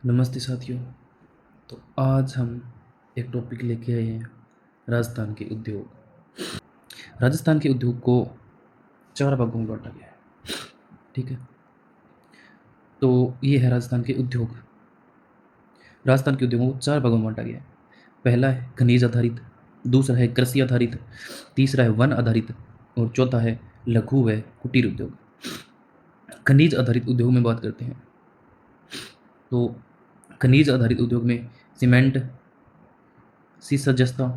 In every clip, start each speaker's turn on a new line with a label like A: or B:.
A: नमस्ते साथियों। तो आज हम एक टॉपिक लेके आए हैं, राजस्थान के उद्योग। राजस्थान के उद्योग को 4 भागों में बांटा गया है। ठीक है, तो ये है राजस्थान के उद्योग। राजस्थान के उद्योगों को 4 भागों में बांटा गया है। पहला है खनिज आधारित, दूसरा है कृषि आधारित, तीसरा है वन आधारित और चौथा है लघु व कुटीर उद्योग। खनिज आधारित उद्योग में बात करते हैं तो खनिज आधारित उद्योग में सीमेंट, सीसा जस्ता,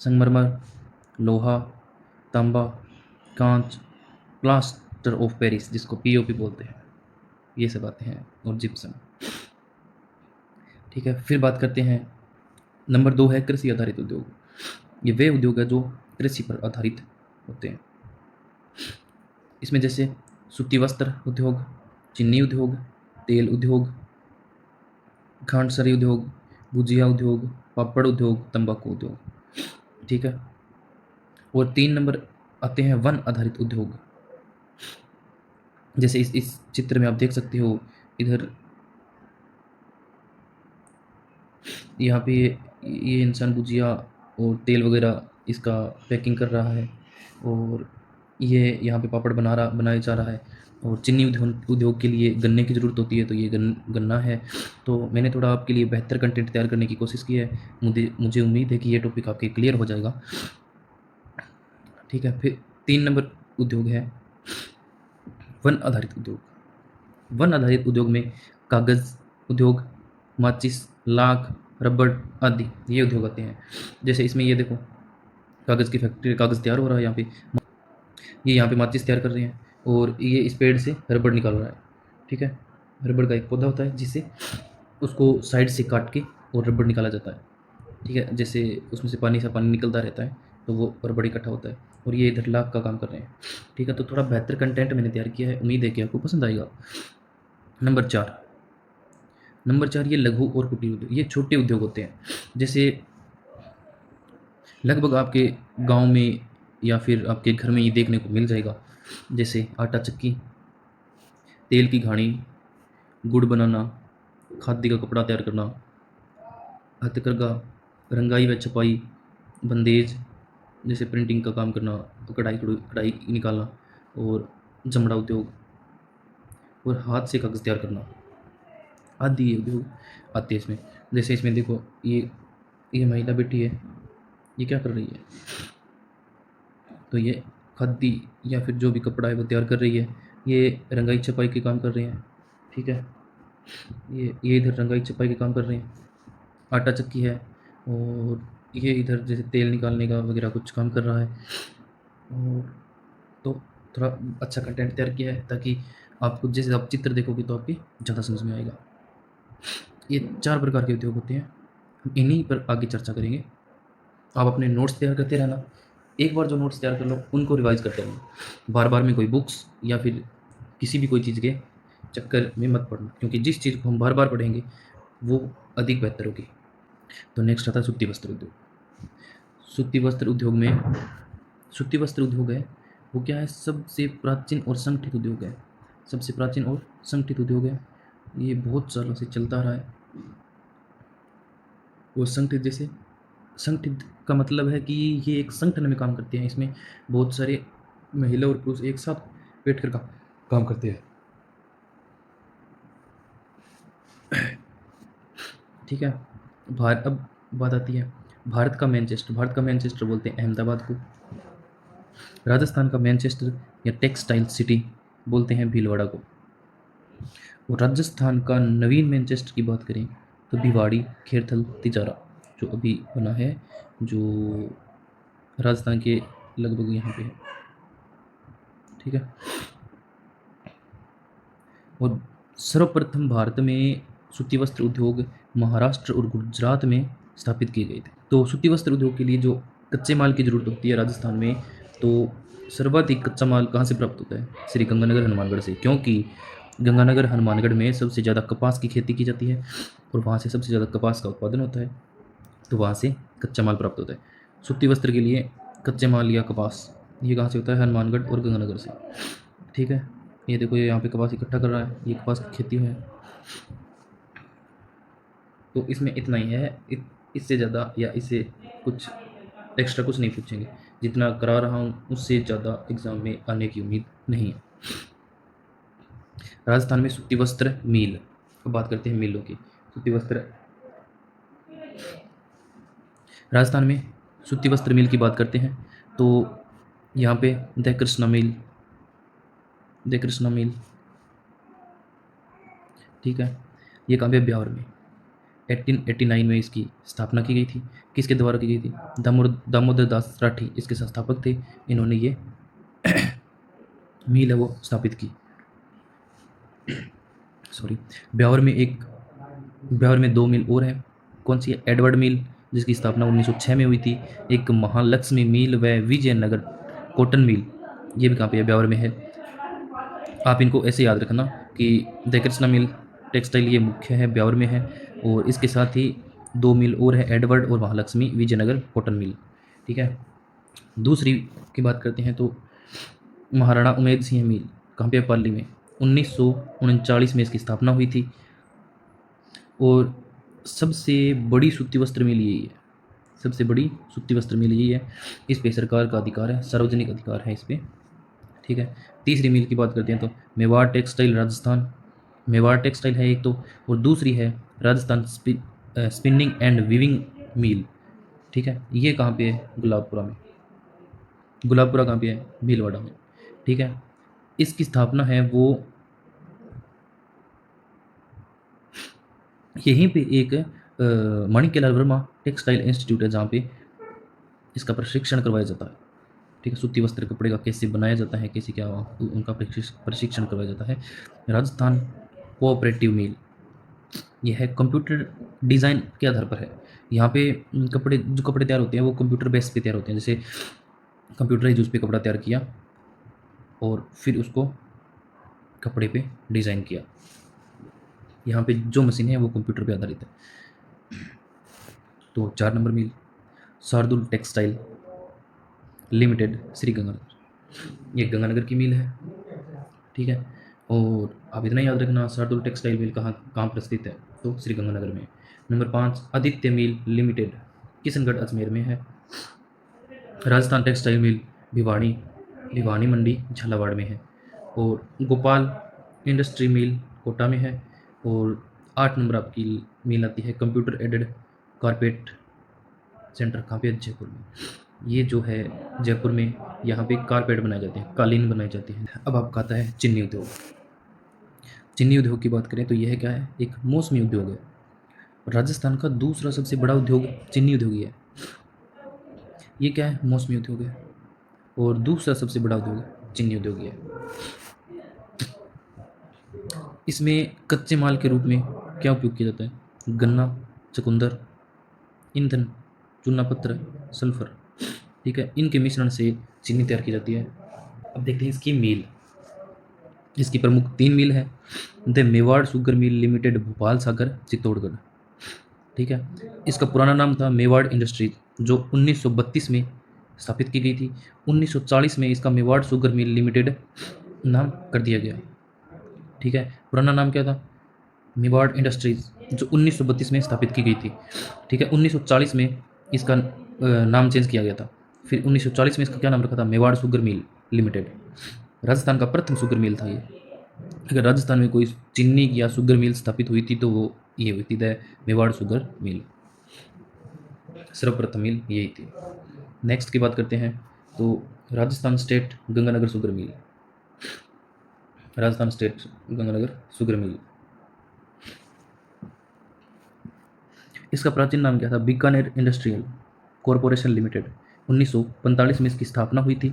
A: संगमरमर, लोहा, तांबा, कांच, प्लास्टर ऑफ पेरिस जिसको पीओपी बोलते हैं, ये सब आते हैं, और जिप्सम। ठीक है, फिर बात करते हैं। नंबर 2 है कृषि आधारित उद्योग। ये वे उद्योग है जो कृषि पर आधारित होते हैं। इसमें जैसे सूती वस्त्र उद्योग, चीनी उद्योग, तेल उद्योग, खांडसारी उद्योग, भुजिया उद्योग, पापड़ उद्योग, तंबाकू उद्योग। ठीक है, और 3 नंबर आते हैं वन आधारित उद्योग। जैसे इस चित्र में आप देख सकते हो, इधर यहाँ पे ये इंसान भुजिया और तेल वगैरह इसका पैकिंग कर रहा है, और ये यहाँ पे पापड़ बनाया जा रहा है। और चीनी उद्योग के लिए गन्ने की ज़रूरत होती है, तो ये गन्ना है। तो मैंने थोड़ा आपके लिए बेहतर कंटेंट तैयार करने की कोशिश की है। मुझे उम्मीद है कि ये टॉपिक आपके क्लियर हो जाएगा। ठीक है, फिर 3 नंबर उद्योग है वन आधारित उद्योग। वन आधारित उद्योग में कागज़ उद्योग, माचिस, लाख, रबड़ आदि ये उद्योग आते हैं। जैसे इसमें ये देखो, कागज़ की फैक्ट्री, कागज़ तैयार हो रहा है यहाँ पे। ये यहाँ पे माचिस तैयार कर रहे हैं, और ये इस पेड़ से रबड़ निकाल रहा है। ठीक है, रबड़ का एक पौधा होता है जिससे उसको साइड से काट के और रबड़ निकाला जाता है। ठीक है, जैसे उसमें से पानी निकलता रहता है, तो वो रबड़ इकट्ठा होता है, और ये इधर लाख का काम कर रहे हैं। ठीक है, तो थोड़ा बेहतर कंटेंट मैंने तैयार किया है, उम्मीद है कि आपको पसंद आएगा। नंबर 4, ये लघु और कुटीर उद्योग। ये छोटे उद्योग होते हैं। जैसे लगभग आपके गांव में या फिर आपके घर में ये देखने को मिल जाएगा। जैसे आटा चक्की, तेल की घानी, गुड़ बनाना, खादी का कपड़ा तैयार करना, हथकरघा, रंगाई व छपाई, बंदेज जैसे प्रिंटिंग का काम करना, कढ़ाई निकालना, और चमड़ा उद्योग, और हाथ से कागज़ तैयार करना आदि ये उद्योग आते हैं इसमें। जैसे इसमें देखो, ये महिला बैठी है, ये क्या कर रही है? तो ये खादी या फिर जो भी कपड़ा है वो तैयार कर रही है। ये रंगाई छपाई के काम कर रहे हैं। ठीक है, ये इधर रंगाई छपाई के काम कर रहे हैं। आटा चक्की है, और ये इधर जैसे तेल निकालने का वगैरह कुछ काम कर रहा है। और तो थोड़ा अच्छा कंटेंट तैयार किया है, ताकि आपको जैसे आप चित्र देखोगे तो आपके ज़्यादा समझ में आएगा। ये 4 प्रकार के उद्योग होते हैं, हम इन्हीं पर आगे चर्चा करेंगे। आप अपने नोट्स तैयार करते रहना। एक बार जो नोट्स तैयार कर लो उनको रिवाइज करते रहना। बार बार में कोई बुक्स या फिर किसी भी कोई चीज़ के चक्कर में मत पड़ना, क्योंकि जिस चीज़ को हम बार बार पढ़ेंगे वो अधिक बेहतर होगी। तो नेक्स्ट आता है सूती वस्त्र उद्योग। सूती वस्त्र उद्योग में सूती वस्त्र उद्योग है वो क्या है, सबसे प्राचीन और संगठित उद्योग है। सबसे प्राचीन और संगठित उद्योग है। ये बहुत सालों से चलता रहा है। और संगठित का मतलब है कि ये एक संगठन में काम करते हैं। इसमें बहुत सारे महिला और पुरुष एक साथ बैठकर काम करते हैं। ठीक है, अब बात आती है भारत का मैनचेस्टर बोलते हैं अहमदाबाद को। राजस्थान का मैनचेस्टर या टेक्सटाइल सिटी बोलते हैं भीलवाड़ा को। और राजस्थान का नवीन मैनचेस्टर की बात करें तो भिवाड़ी, खेरथल, तिजारा जो अभी बना है, जो राजस्थान के लगभग यहाँ पे है। ठीक है, और सर्वप्रथम भारत में सूती वस्त्र उद्योग महाराष्ट्र और गुजरात में स्थापित किए गए थे। तो सूती वस्त्र उद्योग के लिए जो कच्चे माल की ज़रूरत होती है राजस्थान में, तो सर्वाधिक कच्चा माल कहाँ से प्राप्त होता है? श्री गंगानगर हनुमानगढ़ से, क्योंकि गंगानगर हनुमानगढ़ में सबसे ज़्यादा कपास की खेती की जाती है, और वहाँ से सबसे ज़्यादा कपास का उत्पादन होता है, तो वहाँ से कच्चा माल प्राप्त होता है। सूती वस्त्र के लिए कच्चे माल या कपास ये कहाँ से होता है? हनुमानगढ़ और गंगानगर से। ठीक है, ये देखो, ये यहाँ पे कपास इकट्ठा कर रहा है, ये कपास की खेती है। तो इसमें इतना ही है, इससे ज़्यादा या इससे कुछ एक्स्ट्रा कुछ नहीं पूछेंगे। जितना करा रहा हूँ उससे ज़्यादा एग्ज़ाम में आने की उम्मीद नहीं है। राजस्थान में सूती वस्त्र मिल, अब बात करते हैं मिलों की। सूती वस्त्र, राजस्थान में सूती वस्त्र मिल की बात करते हैं तो यहाँ पे the Krishna mill, the Krishna mill, ठीक है, ये कहाँ पे, ब्यावर में। 1889 में इसकी स्थापना की गई थी। किसके द्वारा की गई थी? दामोदर दास राठी इसके संस्थापक थे। इन्होंने ये मिल है वो स्थापित की। सॉरी, ब्यावर में एक, ब्यावर में 2 मिल और हैं। कौन सी है? एडवर्ड मिल जिसकी स्थापना 1906 में हुई थी। एक महालक्ष्मी मिल व विजयनगर कॉटन मिल, ये भी कहाँ पे है? ब्यावर में है। आप इनको ऐसे याद रखना कि द कृष्णा मिल टेक्सटाइल ये मुख्य है, ब्यावर में है, और इसके साथ ही 2 मिल और है, एडवर्ड और महालक्ष्मी विजयनगर कॉटन मिल, ठीक है। दूसरी की बात करते हैं तो महाराणा उमेद सिंह मिल, कहाँ पे? पाली में। 1939 में इसकी स्थापना हुई थी और सबसे बड़ी सूती वस्त्र मिल यही है, सबसे बड़ी सूती वस्त्र मिल यही है। इस पे सरकार का अधिकार है, सार्वजनिक अधिकार है इस पे, ठीक है। तीसरी मिल की बात करते हैं तो मेवाड़ टेक्सटाइल राजस्थान, मेवाड़ टेक्सटाइल है एक तो, और दूसरी है राजस्थान स्पिनिंग एंड वीविंग मिल, ठीक है। ये कहाँ पे है? गुलाबपुरा में। गुलाबपुरा कहाँ पे है? भीलवाड़ा में, ठीक है। इसकी स्थापना है वो यहीं पे एक माणिक्यलाल वर्मा टेक्सटाइल इंस्टीट्यूट है जहाँ पे इसका प्रशिक्षण करवाया जाता है, ठीक है। सूती वस्त्र कपड़े का कैसे बनाया जाता है, कैसे क्या उनका प्रशिक्षण करवाया जाता है। राजस्थान कोऑपरेटिव मिल, यह है कंप्यूटर डिज़ाइन के आधार पर है। यहाँ पे कपड़े, जो कपड़े तैयार होते हैं वो कंप्यूटर बेस पे तैयार होते हैं। जैसे कंप्यूटराइज उस पर कपड़ा तैयार किया और फिर उसको कपड़े पे डिज़ाइन किया। यहाँ पे जो मशीन है वो कंप्यूटर पे आधारित है। तो 4 नंबर मिल शार्दुल टेक्सटाइल लिमिटेड, श्री गंगानगर, ये गंगानगर की मिल है, ठीक है। और आप इतना याद रखना, शार्दुल टेक्सटाइल मिल कहाँ कहाँ पर स्थित है? तो श्री गंगानगर में। Number 5 Aditya mill limited, Kishangarh Ajmer में है। राजस्थान टेक्सटाइल मिल भिवानी, भिवानी मंडी झालावाड़ में है। और गोपाल इंडस्ट्री मिल कोटा में है। और 8 नंबर आपकी मिल आती है कंप्यूटर एडेड कारपेट सेंटर, कहाँ पे? जयपुर में। ये जो है जयपुर में, यहाँ पे कारपेट बनाए जाते हैं, कालीन बनाए जाते हैं। अब आपका आता है चीनी उद्योग। चीनी उद्योग की बात करें तो यह क्या है? एक मौसमी उद्योग है। राजस्थान का दूसरा सबसे बड़ा उद्योग चीनी उद्योग ही है। ये क्या है? मौसमी उद्योग है। और दूसरा सबसे बड़ा उद्योग चीनी उद्योग ही है। इसमें कच्चे माल के रूप में क्या उपयोग किया जाता है? गन्ना, चुकंदर, ईंधन, चूना पत्थर, सल्फर, ठीक है। इनके मिश्रण से चीनी तैयार की जाती है। अब देखते हैं इसकी मिल। इसकी प्रमुख 3 मिल है। The Mewar sugar mill limited Bhopal Sagar Chittorgarh, ठीक है। इसका पुराना नाम था मेवाड़ इंडस्ट्रीज, जो 1932 में स्थापित की गई थी। 1940 में इसका मेवाड़ शुगर मिल लिमिटेड नाम कर दिया गया, ठीक है। पुराना नाम क्या था? मेवाड़ इंडस्ट्रीज, जो 1932 में स्थापित की गई थी, ठीक है। 1940 में इसका नाम चेंज किया गया था। फिर 1940 में इसका क्या नाम रखा था? Mewar sugar mill limited. Rajasthan का प्रथम शुगर मिल था ये। अगर राजस्थान में कोई चीनी या शुगर मिल स्थापित हुई थी तो वो ये हुई थी, द मेवाड़ शुगर मिल, सर्वप्रथम मिल यही थी। नेक्स्ट की बात करते हैं तो Rajasthan state Ganganagar sugar mill, Rajasthan state Ganganagar sugar mill, इसका प्राचीन नाम क्या था? Bikaner industrial corporation limited. 1945 में इसकी स्थापना हुई थी।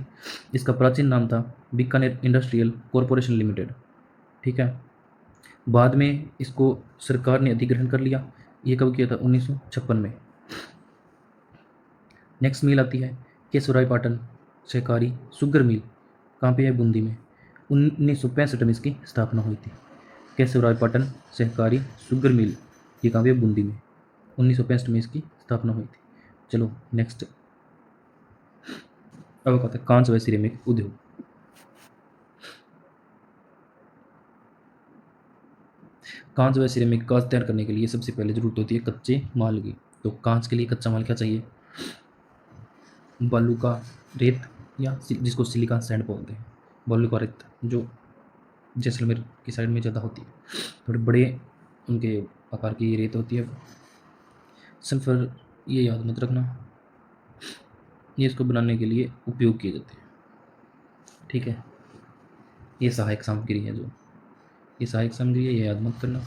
A: इसका प्राचीन नाम था बीकानेर इंडस्ट्रियल कॉरपोरेशन लिमिटेड, ठीक है। बाद में इसको सरकार ने अधिग्रहण कर लिया। ये कब किया था? 1956 में। नेक्स्ट मिल आती है केशवरायपाटन सहकारी शुगर मिल, कहाँ पे है? बूंदी में। 1965 में इसकी स्थापना हुई थी। केशवरायपाटन सहकारी शुगर मिल, ये कहाँ पे है? बूंदी में। 1965 में इसकी स्थापना हुई थी। चलो नेक्स्ट, अब कहते हैं कांच व सिरेमिक उद्योग। कांच व सिरेमिक कांच तैयार करने के लिए सबसे पहले जरूरत होती है कच्चे माल की। तो कांच के लिए कच्चा माल क्या चाहिए? बालू का रेत, या जिसको सिलिकॉन सैंड बोलते हैं, बालू का रेत, जो जैसलमेर की साइड में ज़्यादा होती है, थोड़े बड़े उनके आकार की रेत होती है। सल्फर, ये याद मत रखना, ये इसको बनाने के लिए उपयोग किए जाते हैं। ठीक है, ये सहायक सामग्री है, जो ये सहायक सामग्री है, ये याद मत करना।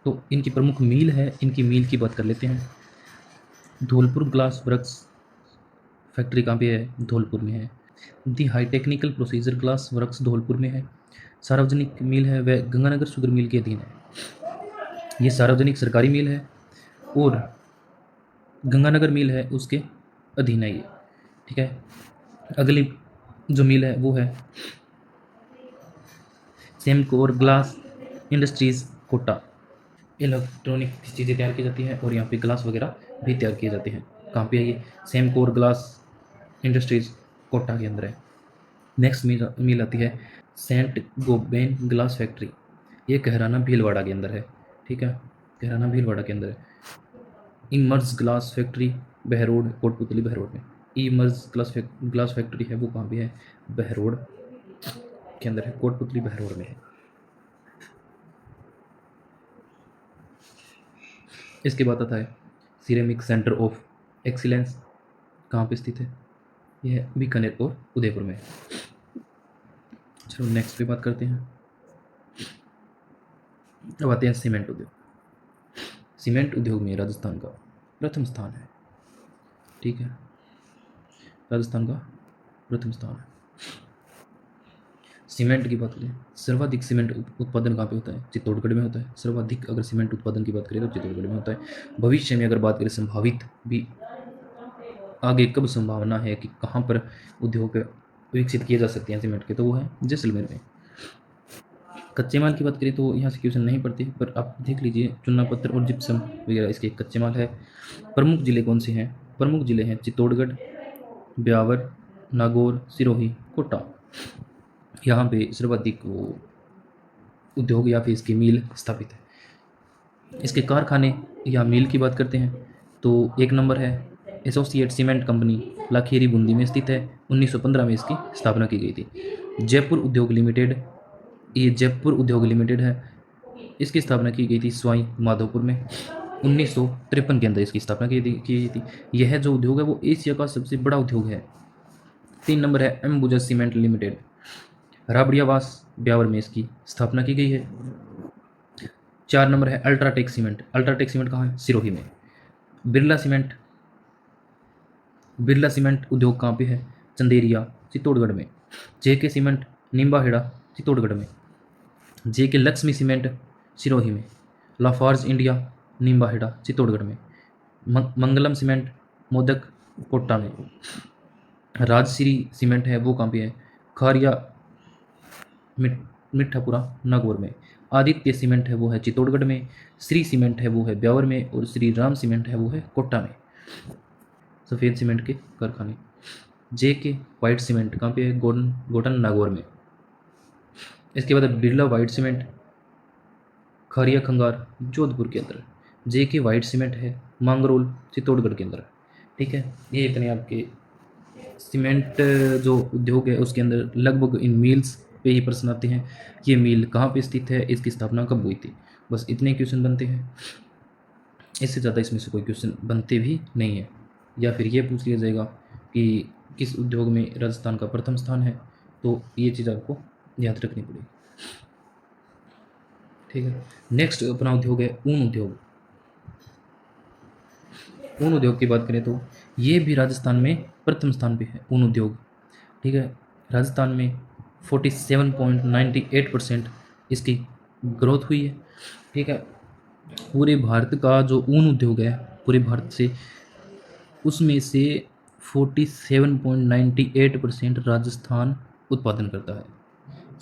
A: तो इनकी प्रमुख मील है, इनकी मील की बात कर लेते हैं। धौलपुर ग्लास वर्क्स फैक्ट्री कहाँ पे है? धौलपुर में है। The high technical procedure glass works Dholpur में है। सार्वजनिक मिल है वह गंगानगर शुगर मिल के अधीन है। ये सार्वजनिक सरकारी मिल है, और गंगानगर मिल है उसके अधीन है ये। ठीक है, अगली जो मिल है वो है Semcor glass industries Kota. Electronic चीज़ें तैयार की जाती हैं, और यहाँ पे ग्लास वगैरह भी तैयार किए जाते हैं। कहाँ पे है ये? सेमकोर ग्लास इंडस्ट्रीज कोटा के अंदर है। नेक्स्ट मिल आती है सेंट गोबेन ग्लास फैक्ट्री, ये कहराना भीलवाड़ा के अंदर है। ठीक है, कहराना भीलवाड़ा के अंदर है। इमर्स ग्लास फैक्ट्री बहरोड, कोटपुतली बहरोड में। इमर्स ग्लास फैक्ट्री है वो कहाँ पे है? बहरोड के अंदर है, कोटपुतली बहरोड में है। इसके बाद आता है सिरेमिक सेंटर ऑफ एक्सीलेंस, कहाँ पे स्थित है? यह बीकानेर और उदयपुर में है। चलो नेक्स्ट पे बात करते हैं। अब आते हैं सीमेंट उद्योग। सीमेंट उद्योग में राजस्थान का प्रथम स्थान है। ठीक है, राजस्थान का प्रथम स्थान है। सीमेंट की बात करें, सर्वाधिक सीमेंट उत्पादन कहाँ पे होता है? चित्तौड़गढ़ में होता है। सर्वाधिक अगर सीमेंट उत्पादन की बात करें तो चित्तौड़गढ़ में होता है। भविष्य में अगर बात करें संभावित भी, आगे कब संभावना है कि कहाँ पर उद्योग विकसित किए जा सकते हैं सीमेंट के, तो वो है जैसलमेर में। कच्चे माल की बात करें तो यहाँ से क्वेश्चन नहीं पड़ते, पर आप देख लीजिए चूना पत्थर और जिप्सम वगैरह इसके कच्चे माल है। प्रमुख जिले कौन से हैं? प्रमुख जिले हैं चित्तौड़गढ़, ब्यावर, नागौर, सिरोही, कोटा। यहाँ पे सर्वाधिक वो उद्योग या फिर इसकी मील स्थापित है। इसके कारखाने या मील की बात करते हैं तो एक नंबर है associate cement company, Lakheri Bundi में स्थित है। 1915 में इसकी स्थापना की गई थी। जयपुर उद्योग लिमिटेड, ये जयपुर उद्योग लिमिटेड है, इसकी स्थापना की गई थी सवाई माधोपुर में। 1953 के अंदर इसकी स्थापना की गई थी। यह जो उद्योग है वो एशिया का सबसे बड़ा उद्योग है। 3 नंबर है एम्बुजा सीमेंट लिमिटेड, राबड़ियावास ब्यावर में इसकी स्थापना की गई है। 4 नंबर है अल्ट्राटेक सीमेंट। अल्ट्राटेक सीमेंट कहाँ है? सिरोही में। बिरला सीमेंट, बिरला सीमेंट उद्योग कहाँ पे है? चंदेरिया, चित्तौड़गढ़ में। जेके सीमेंट, निम्बाहेड़ा, चित्तौड़गढ़ में। जेके लक्ष्मी सीमेंट, सिरोही में। लाफार्ज इंडिया, निम्बाहेड़ा, चित्तौड़गढ़ में। मंगलम सीमेंट, मोदक, कोटा में। राजश्री सीमेंट है वो कहाँ पे है? खारिया, मिठापुरा, नागौर में। आदित्य सीमेंट है वो है चित्तौड़गढ़ में। श्री सीमेंट है वो है ब्यावर में, और श्री राम सीमेंट है वो है कोटा में। सफ़ेद सीमेंट के कारखाने। जे के वाइट सीमेंट कहाँ पे है? गोटन नागौर में। इसके बाद बिरला वाइट सीमेंट, खारिया खंगार, जोधपुर के अंदर। जे के वाइट सीमेंट है मांगरोल, चित्तौड़गढ़ के अंदर। ठीक है, ये इतने आपके सीमेंट जो उद्योग है उसके अंदर लगभग इन मील्स पे ही प्रश्न आते हैं। ये मील कहाँ पे स्थित है, इसकी स्थापना कब हुई थी, बस इतने क्वेश्चन बनते हैं। इससे ज़्यादा इसमें से कोई क्वेश्चन बनते भी नहीं है। या फिर ये पूछ लिया जाएगा कि किस उद्योग में राजस्थान का प्रथम स्थान है, तो ये चीज़ आपको याद रखनी पड़ेगी। ठीक है, नेक्स्ट अपना उद्योग है ऊन उद्योग। ऊन उद्योग की बात करें तो ये भी राजस्थान में प्रथम स्थान पे है ऊन उद्योग। ठीक है, राजस्थान में 47.98% इसकी ग्रोथ हुई है। ठीक है, पूरे भारत का जो ऊन उद्योग है पूरे भारत से, उसमें से 47.98% राजस्थान उत्पादन करता है।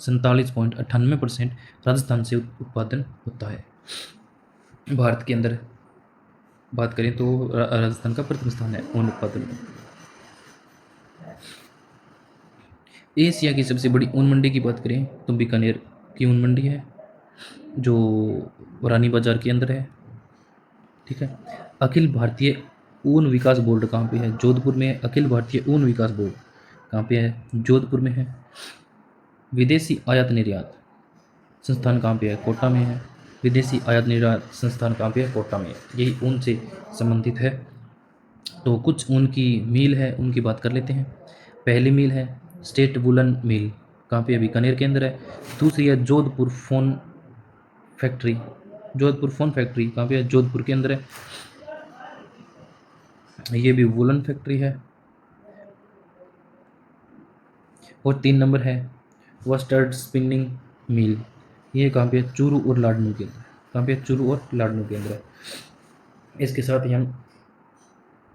A: 47.98% राजस्थान से उत्पादन होता है। भारत के अंदर बात करें तो राजस्थान का प्रथम स्थान है ऊन उत्पादन में। एशिया की सबसे बड़ी ऊन मंडी की बात करें तो बीकानेर की ऊन मंडी है। जो रानी बाजार के अंदर है। ठीक है। अखिल भारतीय ऊन विकास बोर्ड कहाँ पे है? जोधपुर में है। अखिल भारतीय ऊन विकास बोर्ड कहाँ पे है? जोधपुर में है। विदेशी आयात निर्यात संस्थान कहाँ पे है? कोटा में है। विदेशी आयात निर्यात संस्थान कहाँ पे है? कोटा में है। यही ऊन से संबंधित है। तो कुछ ऊन की मिल है, उनकी बात कर लेते हैं। पहली मिल है स्टेट वुलन मिल, कहाँ पे है? बीकानेर के अंदर है। दूसरी है Jodhpur phone factory. Jodhpur phone factory कहाँ पे है? जोधपुर के अंदर है। ये भी वुलन फैक्ट्री है। और 3 नंबर है वस्टर्ड स्पिनिंग मिल, ये कहाँ पे है? चूरू और लाडनू के अंदर। कहाँ पे है? चूरू और लाडनू के अंदर है। इसके साथ ही हम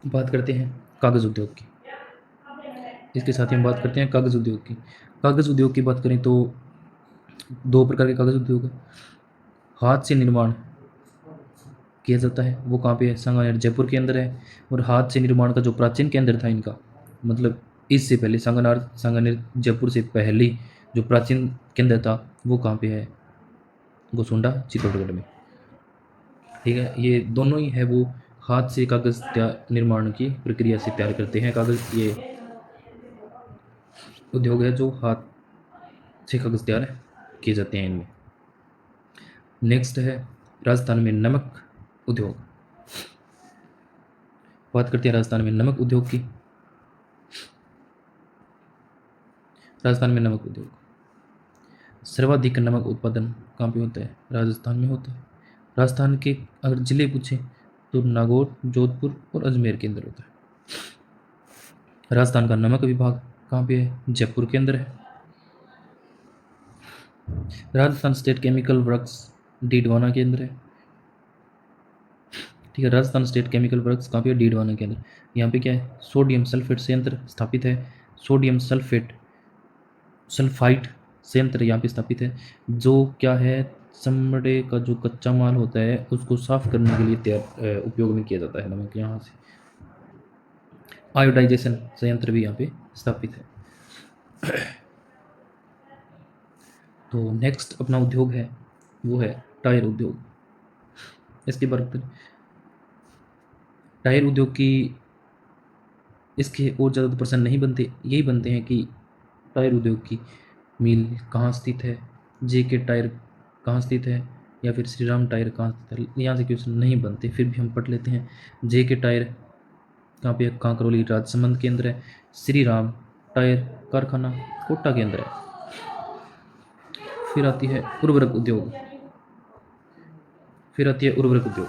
A: बात करते हैं कागज़ उद्योग की। इसके साथ ही हम बात करते हैं कागज़ उद्योग की। कागज़ उद्योग की बात करें तो 2 प्रकार के कागज़ उद्योग है। हाथ से निर्माण किया जाता है, वो कहाँ पे है? सांगानेर जयपुर के अंदर है। और हाथ से निर्माण का जो प्राचीन केंद्र था इनका, मतलब इससे पहले सांगानेर जयपुर से पहले जो प्राचीन केंद्र था वो कहाँ पे है? गोसुंडा चित्तौड़गढ़ में। ठीक है। ये दोनों ही है वो हाथ से कागज़ निर्माण की प्रक्रिया से तैयार करते हैं कागज़। ये उद्योग है जो हाथ से कागज़ तैयार किए जाते हैं इनमें। नेक्स्ट है राजस्थान में नमक उद्योग। बात करते हैं राजस्थान में नमक उद्योग की। राजस्थान में नमक उद्योग, सर्वाधिक नमक उत्पादन कहाँ पे होता है? राजस्थान में होता है। राजस्थान के अगर जिले पूछे तो नागौर, जोधपुर और अजमेर के अंदर होता है। राजस्थान का नमक विभाग कहाँ पे है? जयपुर के अंदर है। Rajasthan state chemical works Didwana के अंदर है। ठीक है। राजस्थान स्टेट केमिकल वर्क्स कहाँ पे है? डीडवाना के अंदर। यहाँ पे क्या है? सोडियम सल्फेट संयंत्र स्थापित है। सोडियम सल्फाइड संयंत्र यहाँ पे स्थापित है, जो क्या है? चमड़े का जो कच्चा माल होता है उसको साफ करने के लिए तैयार उपयोग में किया जाता है नमक यहाँ से। आयोडाइजेशन संयंत्र भी यहाँ पे स्थापित है। तो नेक्स्ट अपना उद्योग है वो है टायर उद्योग। इसकी बात करें टायर उद्योग की, इसके और ज़्यादा तो प्रश्न नहीं बनते, यही बनते हैं कि टायर उद्योग की मिल कहाँ स्थित है, जे के टायर कहाँ स्थित है, या फिर श्री राम टायर कहाँ स्थित है। यहाँ से क्वेश्चन नहीं बनते, फिर भी हम पढ़ लेते हैं। जे के टायर कहाँ पे है? कांकरोली राजसमंद के अंदर है। श्री राम टायर कारखाना कोटा के अंदर है। फिर आती है उर्वरक उद्योग। फिर आती है उर्वरक उद्योग।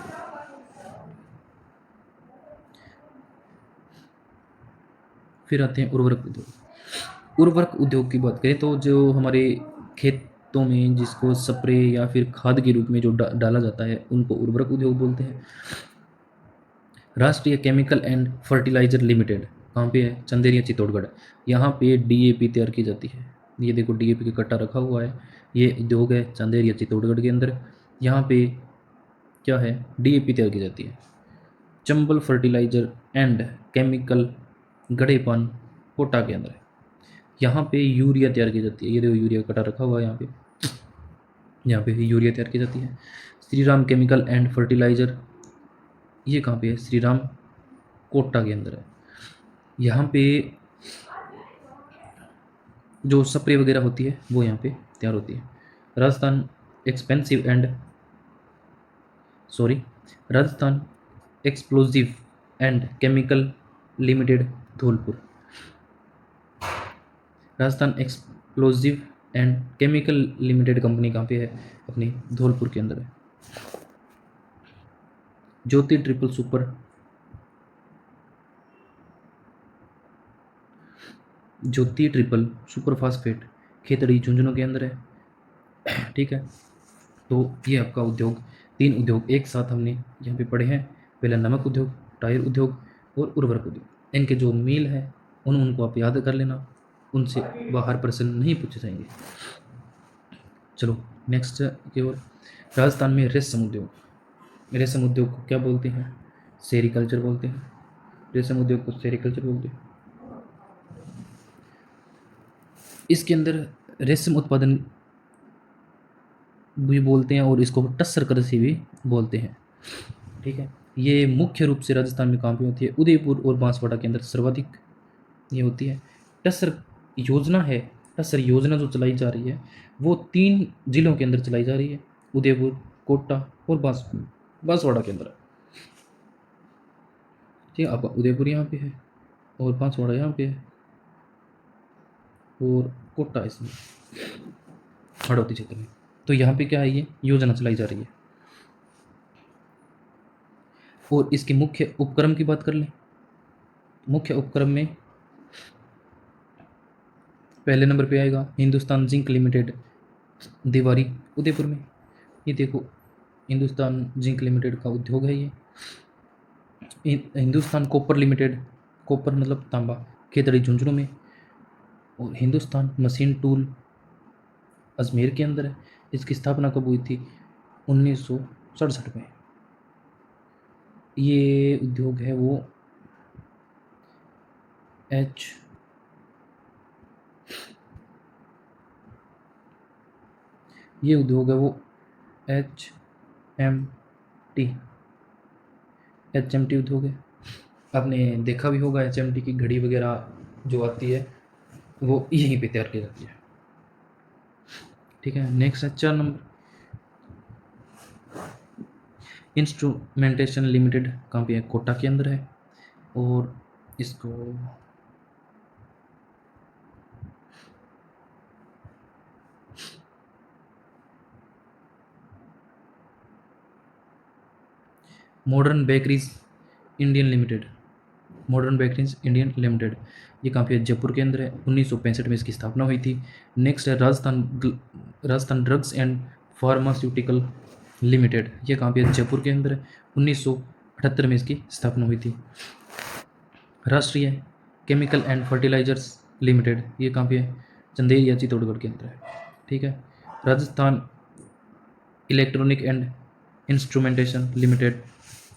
A: फिर आते हैं उर्वरक उद्योग। उर्वरक उद्योग की बात करें तो जो हमारे खेतों में जिसको स्प्रे या फिर खाद के रूप में जो डाला जाता है उनको उर्वरक उद्योग बोलते हैं। राष्ट्रीय केमिकल एंड फर्टिलाइजर लिमिटेड कहाँ पे है? चंदेरिया चित्तौड़गढ़। यहाँ पे डीएपी तैयार की जाती है। ये देखो डीएपी का कट्टा रखा हुआ है, ये उद्योग है चंदेरिया चित्तौड़गढ़ के अंदर। यहाँ पे क्या है? डीएपी तैयार की जाती है। Chambal fertiliser and chemical Gadepan Kota के अंदर है। यहाँ पे यूरिया तैयार की जाती है। ये देखो यूरिया कटा रखा हुआ है यहाँ पे यूरिया तैयार की जाती है। Shri Ram chemical and fertiliser, ये कहाँ पे है? श्री राम कोटा के अंदर है। यहाँ पे जो स्प्रे वगैरह होती है वो यहाँ पे तैयार होती है। Rajasthan expensive and Rajasthan explosive and chemical limited Dholpur. Rajasthan explosive and chemical limited company कहाँ पे है? अपनी धौलपुर के अंदर है। Jyoti triple super, Jyoti triple super phosphate Khetri Jhunjhunu के अंदर है। ठीक है। तो ये आपका उद्योग, 3 उद्योग एक साथ हमने यहाँ पे पढ़े हैं। पहला नमक उद्योग, टायर उद्योग और उर्वरक उद्योग। इनके जो मील है उनको आप याद कर लेना, उनसे बाहर प्रश्न नहीं पूछे जाएंगे। चलो नेक्स्ट की ओर। राजस्थान में रेशम उद्योग। रेशम उद्योग को क्या बोलते हैं? सेरीकल्चर बोलते हैं। रेशम उद्योग को सेरीकल्चर बोलते हैं। इसके अंदर रेशम उत्पादन भी बोलते हैं और इसको टस्सर कृषि भी बोलते हैं। ठीक है, ये मुख्य रूप से राजस्थान में कहाँ पे होती है? उदयपुर और बांसवाड़ा के अंदर सर्वाधिक ये होती है। टस्सर योजना है, टस्सर योजना जो चलाई जा रही है वो 3 जिलों के अंदर चलाई जा रही है, उदयपुर, कोटा और बांसवाड़ा के अंदर। ठीक है, आपका उदयपुर यहाँ पे है और बांसवाड़ा यहाँ पे है और कोटा इसमें हड़ौती क्षेत्र में। तो यहाँ पे क्या है, ये योजना चलाई जा रही है। और इसके मुख्य उपक्रम की बात कर लें, मुख्य उपक्रम में पहले नंबर पे आएगा हिंदुस्तान जिंक लिमिटेड, देवारी, उदयपुर में। ये देखो, हिंदुस्तान जिंक लिमिटेड का उद्योग है ये। हिंदुस्तान कॉपर लिमिटेड, कॉपर मतलब तांबा, खेतड़ी झुंझुनू में। और हिंदुस्तान मशीन टूल अजमेर के अंदर है। इसकी स्थापना कब हुई थी? 1967 में। ये उद्योग है वो ये उद्योग है वो HMT उद्योग है। आपने देखा भी होगा HMT की घड़ी वगैरह जो आती है वो यहीं पे तैयार की जाती है। ठीक है, नेक्स्ट है 4 नंबर, इंस्ट्रूमेंटेशन लिमिटेड, कहाँ पे है? कोटा के अंदर है। और इसको modern bakeries Indian limited, modern bakeries Indian limited, ये कहाँ पे है? जयपुर के अंदर है। 1965 में इसकी स्थापना हुई थी। नेक्स्ट है Rajasthan drugs and pharmaceutical limited, ये कहाँ पे है? जयपुर के अंदर है। 1978 में इसकी स्थापना हुई थी। राष्ट्रीय केमिकल एंड फर्टिलाइजर्स लिमिटेड, ये कहाँ पे है? चंदेर या चित्तौड़गढ़ के अंदर है। ठीक है, Rajasthan electronic and instrumentation limited,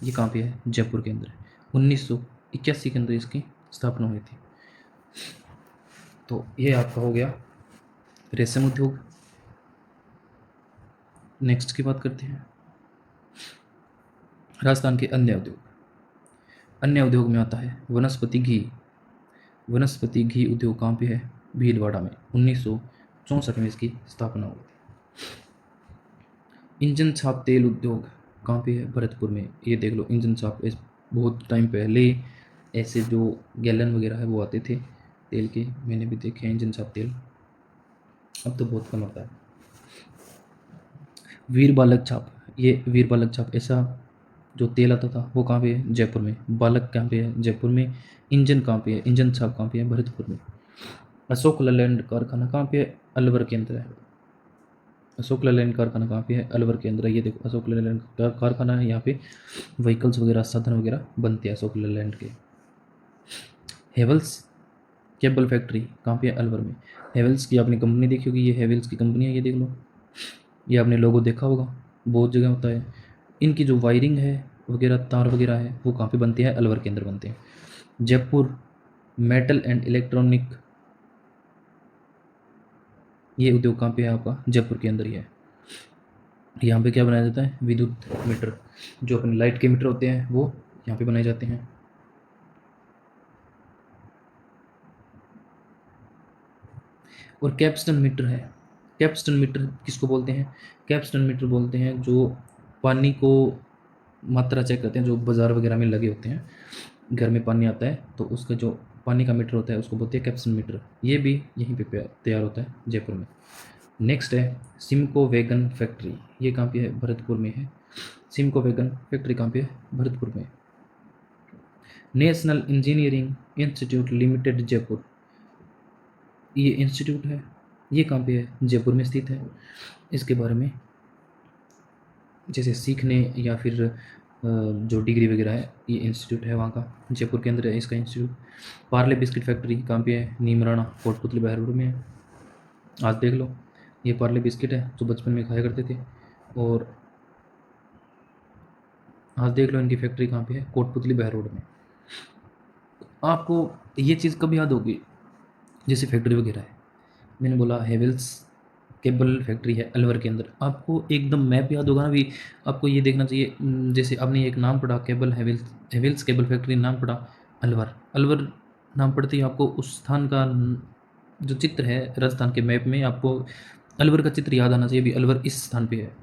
A: ये कहाँ पे है? जयपुर के अंदर है। 1981 के अंदर इसकी स्थापना हुई थी। तो ये आपका हो गया रेशम उद्योग। नेक्स्ट की बात करते हैं, राजस्थान के अन्य उद्योग। अन्य उद्योग में आता है वनस्पति घी। वनस्पति घी उद्योग कहाँ पे है? भीलवाड़ा में। 1964 में इसकी स्थापना हुई। इंजन छाप तेल उद्योग कहाँ पे है? भरतपुर में। ये देख लो, इंजन छाप बहुत टाइम पहले ऐसे जो गैलन वगैरह है वो आते थे तेल के, मैंने भी देखे हैं इंजन छाप तेल, अब तो बहुत कम आता है। वीर बालक छाप, ये वीर बालक छाप ऐसा जो तेल आता था वो कहाँ पे है? जयपुर में। बालक कहाँ पे है? जयपुर में। इंजन कहाँ पे है? इंजन छाप कहाँ पे है? भरतपुर में। अशोक लैंड कारखाना कहाँ पे है? अलवर के अंदर है। अशोक लैंड कारखाना कहाँ पे है? अलवर के अंदर है। ये देखो, अशोक लैंड कारखाना है, यहाँ पे व्हीकल्स वगैरह, साधन वगैरह बनते हैं अशोक लैंड के। हेवल्स केबल फैक्ट्री कहाँ पे है? अलवर में। हेवल्स की आपने कंपनी देखी होगी, ये हेवल्स की कंपनी है, ये देख लो, ये आपने लोगो देखा होगा, बहुत जगह होता है। इनकी जो वायरिंग है वगैरह, तार वगैरह है, वो कहाँ पे बनते हैं? अलवर के अंदर बनते हैं। जयपुर मेटल एंड इलेक्ट्रॉनिक, ये उद्योग कहाँ पे है आपका? जयपुर के अंदर ही है। यहाँ पे क्या बनाया जाता है? विद्युत मीटर, जो अपने लाइट के मीटर होते हैं वो यहाँ पे बनाए जाते हैं। और कैप्स्टन मीटर है। कैप्स्टन मीटर किसको बोलते हैं? कैप्स्टन मीटर बोलते हैं जो पानी को मात्रा चेक करते हैं, जो बाज़ार वगैरह में लगे होते हैं, घर में पानी आता है तो उसका जो पानी का मीटर होता है उसको बोलते हैं कैप्स्टन मीटर। ये भी यहीं पे तैयार होता है, जयपुर में। नेक्स्ट है सिमको वैगन फैक्ट्री, ये कहाँ पे है? भरतपुर में है। सिमको वैगन फैक्ट्री कहाँ पे है? भरतपुर में। National engineering institute limited Jaipur, ये इंस्टीट्यूट है, ये कहाँ पे है? जयपुर में स्थित है। इसके बारे में जैसे सीखने या फिर जो डिग्री वगैरह है, ये इंस्टीट्यूट है वहाँ का, जयपुर के अंदर है इसका इंस्टीट्यूट। पार्ले बिस्किट फैक्ट्री कहाँ पे है? नीमराणा, कोटपुतली बहरपुर में है। आज देख लो, ये पार्ले बिस्किट है जो बचपन में खाया करते थे। और आज देख लो इनकी फैक्ट्री कहाँ पे है? कोटपुतली बहरोड में। आपको ये चीज़ कब याद होगी? जैसे फैक्ट्री वगैरह है, मैंने बोला हेवल्स केबल फैक्ट्री है अलवर के अंदर। आपको एकदम मैप याद होगा ना भी, आपको ये देखना चाहिए जैसे आपने एक नाम पढ़ा केबल हेविल्स केबल फैक्ट्री नाम पढ़ा, अलवर अलवर नाम पढ़ते ही आपको उस स्थान का जो चित्र है राजस्थान के मैप में, आपको अलवर का चित्र याद आना चाहिए भी अलवर इस स्थान पे है।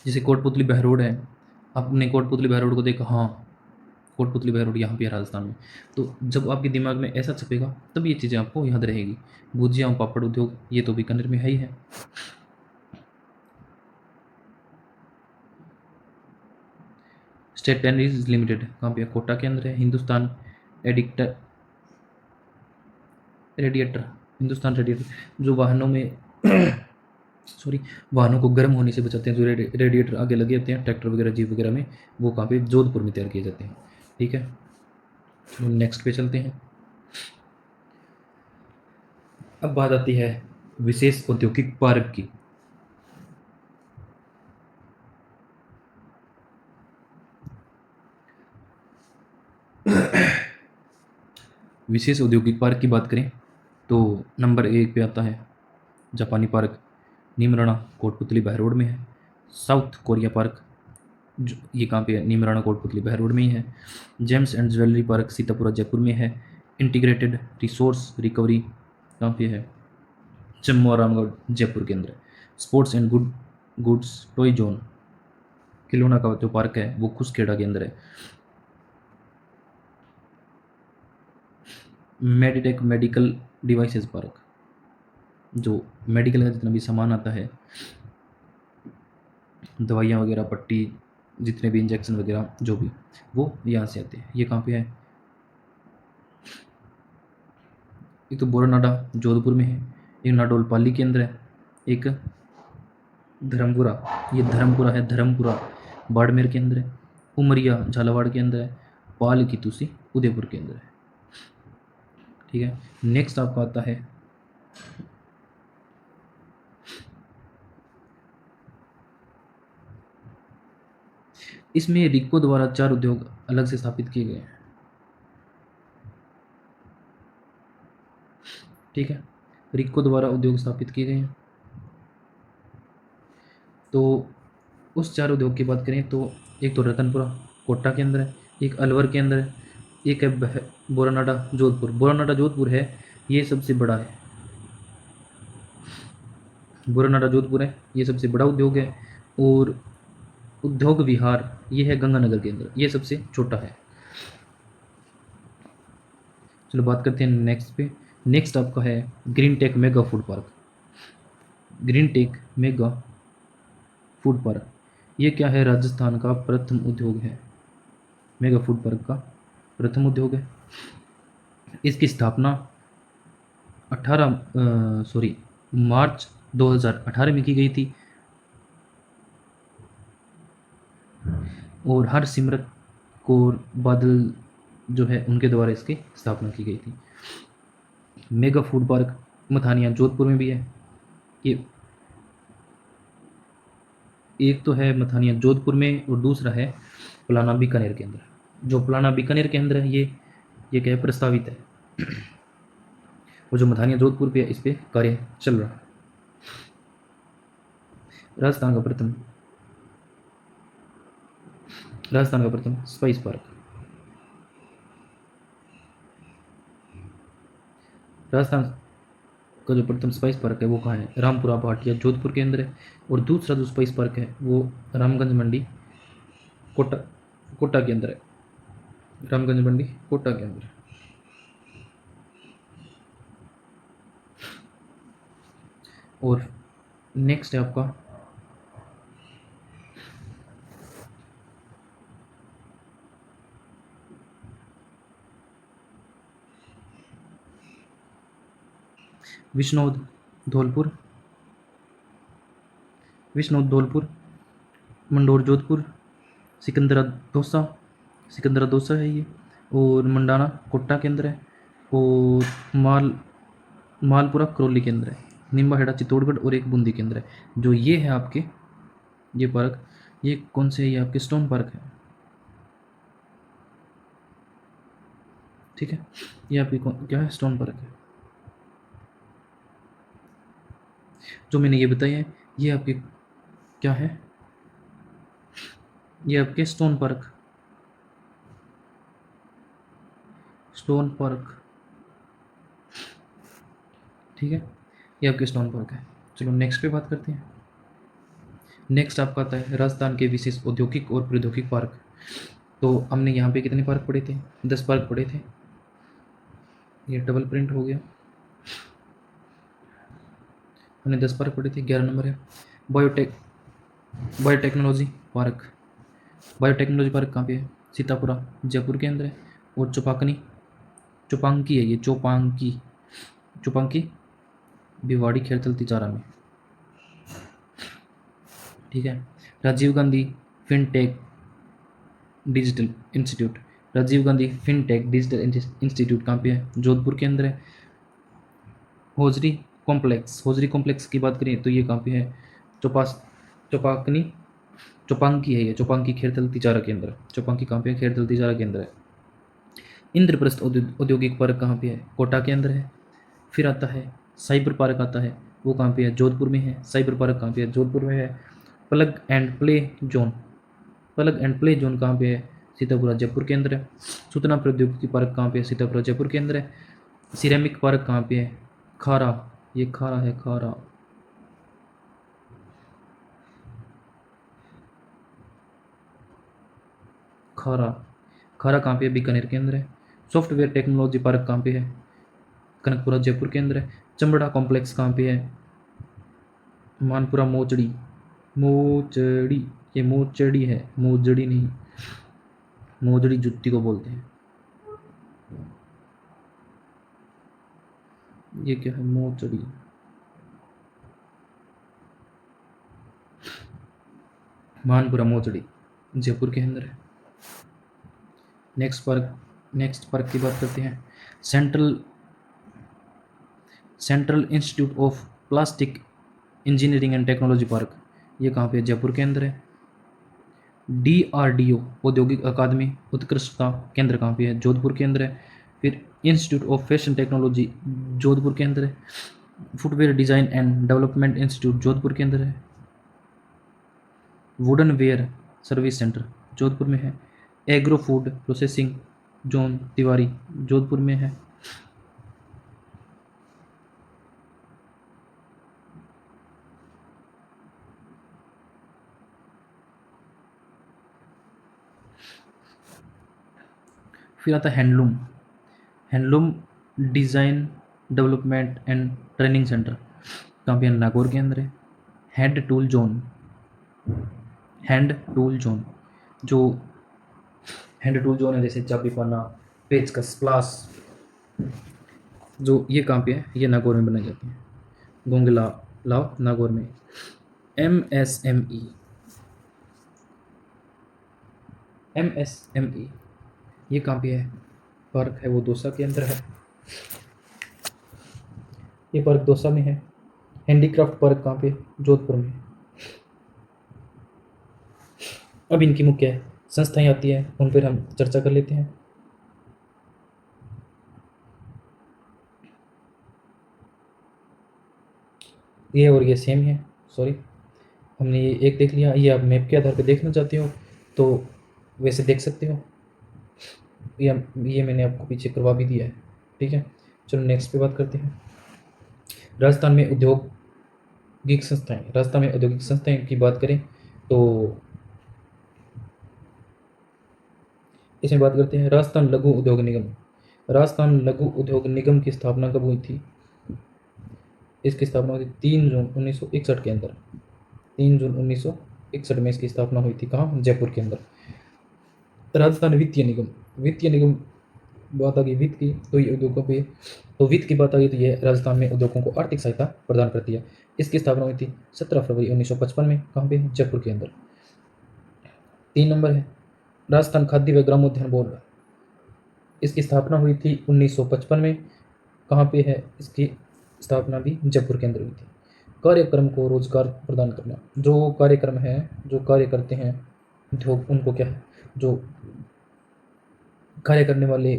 A: जैसे कोटपुतली बहरोड है, आपने कोटपुतली बहरोड को देखा, हाँ कोटपुतली बहरोड यहाँ पे है राजस्थान में। तो जब आपके दिमाग में ऐसा छपेगा तब ये चीज़ें आपको याद रहेगी। भुजिया और पापड़ उद्योग ये तो बीकानेर में है ही है। स्टेट टैनरीज लिमिटेड कहाँ पे है? कोटा के अंदर है। हिंदुस्तान एडिक्टर रेडिएटर, हिंदुस्तान रेडिएटर जो वाहनों में सॉरी वाहनों को गर्म होने से बचाते हैं, जो रेडिएटर आगे लगे होते हैं ट्रैक्टर वगैरह जीप वगैरह में, वो कहाँ पे? जोधपुर में तैयार किए जाते हैं। ठीक है, चलो नेक्स्ट पे चलते हैं। अब बात आती है विशेष औद्योगिक पार्क की। विशेष औद्योगिक पार्क की बात करें तो नंबर 1 पे आता है जापानी पार्क, नीमराणा कोटपुतली बहरोड में है। साउथ कोरिया पार्क जो ये कहाँ पे है? नीमराणा कोटपुतली बहरोड में ही है। James and jewellery park Sitapura Jaipur में है। इंटीग्रेटेड रिसोर्स रिकवरी कहाँ पे है? जम्मू और रामगढ़ जयपुर के अंदर है। Sports and goods toy zone खिलौना का जो पार्क है वो खुसखेड़ा के अंदर है। मेडिटेक मेडिकल डिवाइसेस पार्क जो मेडिकल का जितना भी सामान आता है, दवाइयाँ वगैरह पट्टी जितने भी इंजेक्शन वगैरह जो भी, वो यहाँ से आते हैं। ये कहाँ पे है? एक तो बोरानाडा जोधपुर में है, एक नाडोल पाली के अंदर है, एक धर्मपुरा, ये धर्मपुरा है, धर्मपुरा बाड़मेर के अंदर है, उमरिया झालावाड़ के अंदर है, पाल की तुसी उदयपुर के अंदर है। ठीक है, नेक्स्ट आपका आता है इसमें रिको द्वारा 4 उद्योग अलग से स्थापित किए गए हैं। ठीक है, रिको द्वारा उद्योग स्थापित किए गए हैं। तो उस 4 उद्योग की बात करें तो एक तो रतनपुरा कोटा के अंदर है, एक अलवर के अंदर है, एक है बोरानाडा जोधपुर। बोरानाडा जोधपुर है, ये सबसे बड़ा है। बोरानाडा जोधपुर है, ये सबसे बड़ा उद्योग है। और उद्योग विहार ये है गंगानगर के अंदर, ये सबसे छोटा है। चलो बात करते हैं नेक्स्ट पे। नेक्स्ट आपका है green tech mega food park. Green tech mega food park ये क्या है? राजस्थान का प्रथम उद्योग है, मेगा फूड पार्क का प्रथम उद्योग है। इसकी स्थापना 18 मार्च 2018 में की गई थी और हरसिमरत कौर बादल जो है उनके द्वारा इसकी स्थापना की गई थी। Mega food park Mathania Jodhpur में भी है। ये एक तो है मथानिया जोधपुर में और दूसरा है पलाना बीकानेर के अंदर। जो पलाना बीकानेर के अंदर है ये क्या है? प्रस्तावित है। और जो मथानिया जोधपुर पे है इस पे कार्य चल रहा है। राजस्थान का प्रथम स्पाइस पार्क, राजस्थान का जो प्रथम स्पाइस पार्क है वो कहाँ है? रामपुरा भाटिया जोधपुर के अंदर है। और दूसरा जो स्पाइस पार्क है वो रामगंज मंडी कोटा कोटा के अंदर है। रामगंज मंडी कोटा के अंदर है। और नेक्स्ट है आपका विष्णोद धौलपुर, विष्णोद धौलपुर, मंडोर जोधपुर, सिकंदरा डोसा, सिकंदरा डोसा है ये। और मंडाना कोटा के अंदर है। और मालपुरा करौली के अंदर है। निम्बाहेड़ा चित्तौड़गढ़ और एक बूंदी के अंदर है। जो ये है आपके ये पार्क, ये कौन से है? ये आपके स्टोन पार्क है। ठीक है, ये आपकी क्या है? स्टोन पार्क है। जो मैंने ये बताया है ये आपके क्या है, ये आपके स्टोन पार्क, स्टोन पार्क, ठीक है, ये आपके स्टोन पार्क है। चलो नेक्स्ट पे बात करते हैं। नेक्स्ट आपका आता है राजस्थान के विशेष औद्योगिक और प्रौद्योगिक पार्क। तो हमने यहाँ पे कितने पार्क पढ़े थे, 10 पार्क पढ़े थे, ये डबल प्रिंट हो गया, हमने 10 पार्क पढ़े थे। 11 नंबर है बायोटेक्नोलॉजी पार्क। बायोटेक्नोलॉजी पार्क कहाँ पे है, सीतापुरा जयपुर के अंदर है। और चौपांकी है, ये चौपांकी भिवाड़ी खेरथल तिजारा में, ठीक है। Rajiv Gandhi fintech digital institute, Rajiv Gandhi fintech digital institute कहाँ पे है, जोधपुर के अंदर है। होजरी कॉम्प्लेक्स की बात करें तो ये कहाँ पे है, चौपाकनी चौपांकी है, ये चौपांकी खेरथल तिजारा के अंदर, चौपांकी कहाँ पे है, खेरथल तिजारा के अंदर है। इंद्रप्रस्थ औद्योगिक पार्क कहाँ पे है, कोटा के अंदर है। फिर आता है साइबर पार्क आता है, वो कहाँ पे है, जोधपुर में है। साइबर पार्क कहाँ पे है, जोधपुर में है। प्लग एंड प्ले जोन कहाँ पे है, सीतापुरा जयपुर के अंदर है। सूचना प्रौद्योगिकी पार्क कहाँ पे है, सीतापुरा जयपुर के अंदर है। सिरेमिक पार्क कहाँ पे है, खारा, ये खारा है, खारा कहाँ पे है, बीकानेर के अंदर है। सॉफ्टवेयर टेक्नोलॉजी पार्क कहाँ पे है, कनकपुरा जयपुर के अंदर है। चमड़ा कॉम्प्लेक्स कहाँ पे है, मानपुरा मोचड़ी, ये मोचड़ी है, मोजड़ी नहीं, मोजड़ी जुत्ती को बोलते हैं। ये क्या है, मोचड़ी, मानपुरा मोचड़ी जयपुर के अंदर है। नेक्स्ट पार्क की बात करते हैं। Central institute of plastic engineering and technology park, ये कहाँ पे है, जयपुर के अंदर है। DRDO औद्योगिक अकादमी उत्कृष्टता केंद्र कहाँ पे है, जोधपुर के अंदर है। फिर institute of fashion technology Jodhpur के अंदर है। Footwear design and development institute Jodhpur के अंदर है। Wooden ware service centre Jodhpur में है। Agro food processing zone Tiwari Jodhpur में है। फिर आता है handloom design development and training centre कहाँ पे है, नागौर के अंदर है। हैंड टूल जोन जो हैंड टूल जोन है, जैसे चाबी पाना, पेचकस, प्लास, जो ये कहाँ पे है, ये नागौर में बनाई जाती है। गोंगला लाव नागौर में। MSME ये कहाँ पे है, पार्क है वो दौसा के अंदर है, ये पार्क दौसा में है। हैंडीक्राफ्ट पार्क कहाँ पे, जोधपुर में। अब इनकी मुख्य संस्थाएं आती है, उन पर हम चर्चा कर लेते हैं। ये और ये सेम है, सॉरी, हमने ये एक देख लिया। ये आप मैप के आधार पर देखना चाहते हो तो वैसे देख सकते हो, ये मैंने आपको पीछे करवा भी दिया है, ठीक है। चलो नेक्स्ट पे बात करते हैं। राजस्थान में औद्योगिक संस्थाएं की बात करें तो इसमें बात करते हैं राजस्थान लघु उद्योग निगम की स्थापना कब हुई थी, इसकी स्थापना हुई थी 3 जून 1961 के अंदर। 3 जून 1961 में इसकी स्थापना हुई थी, कहाँ, जयपुर के अंदर। राजस्थान वित्तीय निगम बात आ गई वित्त की, तो ये उद्योगों पे, तो वित्त की बात आ गई तो ये राजस्थान में उद्योगों को आर्थिक सहायता प्रदान करती है। इसकी स्थापना हुई थी 17 फरवरी 1955 में, कहाँ पे, जयपुर के अंदर। 3 नंबर है राजस्थान खाद्य व ग्रामोद्यान बोर्ड, इसकी स्थापना हुई थी 1955 में, कहाँ पे है, इसकी स्थापना भी जयपुर के अंदर हुई थी। कार्यक्रम को रोजगार प्रदान करना, जो कार्यक्रम है, जो कार्य करते हैं उद्योग, उनको क्या है, जो कार्य करने वाले,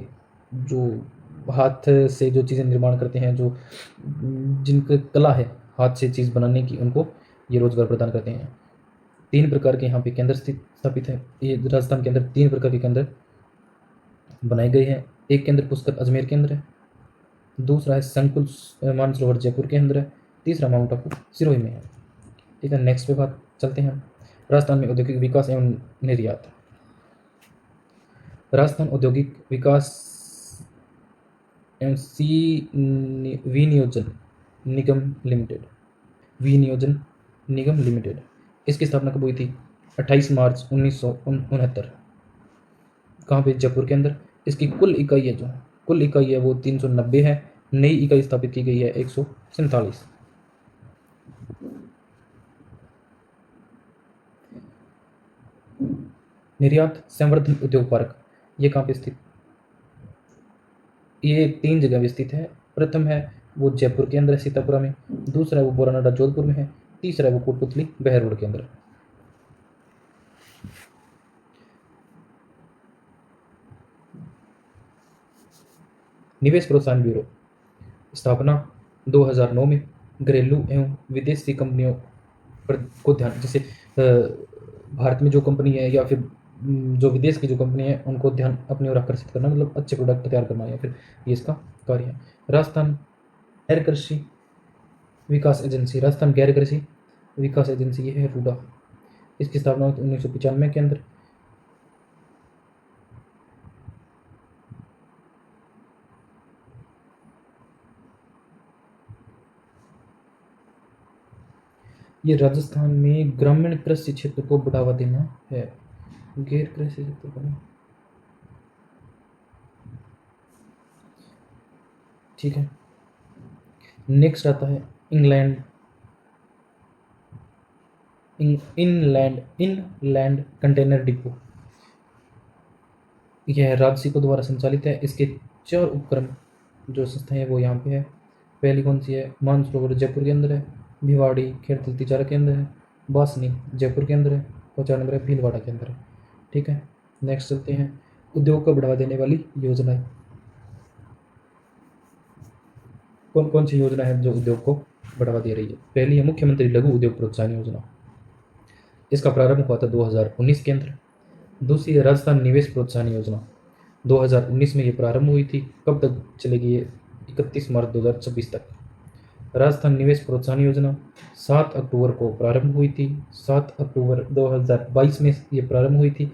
A: जो हाथ से जो चीज़ें निर्माण करते हैं, जो जिनकी कला है, हाथ से चीज़ बनाने की, उनको ये रोज़गार प्रदान करते हैं। 3 प्रकार के यहाँ पे केंद्र स्थापित है। ये राजस्थान के अंदर 3 प्रकार के केंद्र बनाए गए हैं। एक केंद्र पुष्कर अजमेर के अंदर है, दूसरा है संकुल मानसरोवर जयपुर के अंदर है, तीसरा माउंट आबू सिरोही में है। ठीक है, नेक्स्ट पे बात चलते हैं। राजस्थान में औद्योगिक विकास एवं निर्यात। राजस्थान औद्योगिक विकास एवं विनियोजन निगम लिमिटेड, विनियोजन निगम लिमिटेड, इसकी स्थापना कब हुई थी? 28 मार्च 1969। कहाँ पे? जयपुर के अंदर। इसकी कुल इकाई है, जो कुल इकाई है वो 390 है। नई इकाई स्थापित की गई है 147। निर्यात संवर्धन उद्योग पार्क, ये कहाँ पे स्थित? ये 3 जगह पे स्थित है। प्रथम है वो जयपुर के अंदर है, सीतापुरा में। दूसरा है वो बोरानाडा जोधपुर में है। तीसरा है वो कोटपुतली बहरोड के अंदर। निवेश प्रोत्साहन ब्यूरो, स्थापना 2009 में। घरेलू एवं विदेशी कंपनियों पर को ध्यान, जैसे भारत में जो कंपनी है या फिर जो विदेश की जो कंपनी है उनको ध्यान अपनी ओर आकर्षित करना, मतलब अच्छे प्रोडक्ट तैयार करना, या फिर ये इसका कार्य है। राजस्थान गैर कृषि विकास एजेंसी, राजस्थान गैर कृषि विकास एजेंसी, ये है रूडा। इसकी स्थापना 1995 के अंदर। ये राजस्थान में ग्रामीण कृषि क्षेत्र को बढ़ावा देना है। गैर कृषि क्षेत्र को नहीं। ठीक है, नेक्स्ट आता है इंग्लैंड इनलैंड कंटेनर डिपो। यह राजसिको द्वारा संचालित है। इसके 4 उपक्रम जो संस्थाएं हैं वो यहाँ पे है। पहली कौन सी है? मानसरोवर जयपुर के अंदर है। भिवाड़ी खेड़तल तिजारा के अंदर है। बासनी जयपुर के अंदर है। और 4 नंबर है भीलवाड़ा के अंदर है। ठीक है, नेक्स्ट चलते हैं। उद्योग को बढ़ावा देने वाली योजनाएं, कौन कौन सी योजना है जो उद्योग को बढ़ावा दे रही है? पहली है मुख्यमंत्री लघु उद्योग प्रोत्साहन योजना, इसका प्रारंभ हुआ था 2019 के अंदर। दूसरी है राजस्थान निवेश प्रोत्साहन योजना, 2019 में ये प्रारंभ हुई थी। कब तक चलेगी ये? 31 मार्च 2026 तक। राजस्थान निवेश प्रोत्साहन योजना 7 अक्टूबर को प्रारंभ हुई थी। 7 अक्टूबर 2022 में ये प्रारंभ हुई थी।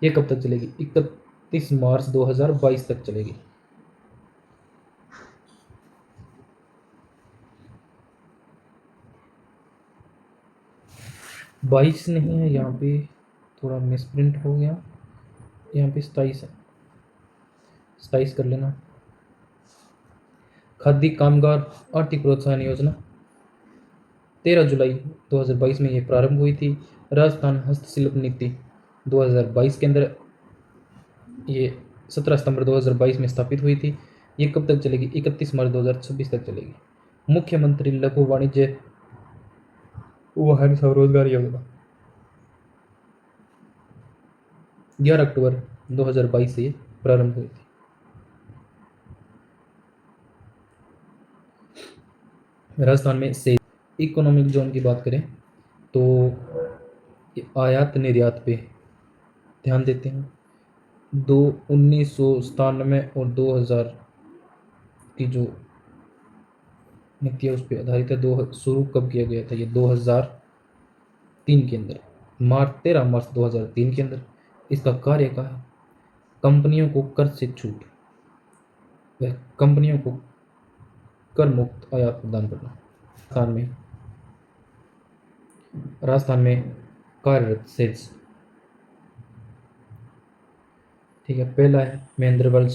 A: ये कब तक चलेगी? 31 मार्च 2022 तक चलेगी। बाईस नहीं है, यहाँ पे थोड़ा मिसप्रिंट हो गया, यहाँ पे 27 है, 27 कर लेना। खादी कामगार आर्थिक प्रोत्साहन योजना 13 जुलाई 2022 में ये प्रारंभ हुई थी। राजस्थान हस्तशिल्प नीति 2022 के अंदर ये 17 सितंबर 2022 में स्थापित हुई थी। ये कब तक चलेगी? 31 मार्च 2026 तक चलेगी। मुख्यमंत्री लघु वाणिज्य वाहन स्वरोजगार योजना 11 अक्टूबर 2022 से ये प्रारंभ हुई थी। राजस्थान में से इकोनॉमिक जोन की बात करें तो आयात निर्यात पे ध्यान देते हैं। 1997 और 2000 की जो नीति है उस पर आधारित है। शुरू कब किया गया था? ये 2003 के अंदर, 13 मार्च 2003 के अंदर। इसका कार्य क्या है? कंपनियों को कर से छूट, वह कंपनियों को कर मुक्त आयात प्रदान करना। राजस्थान में कार्यरत सेल्स, ठीक है। पहला है महेंद्रा वर्ल्ड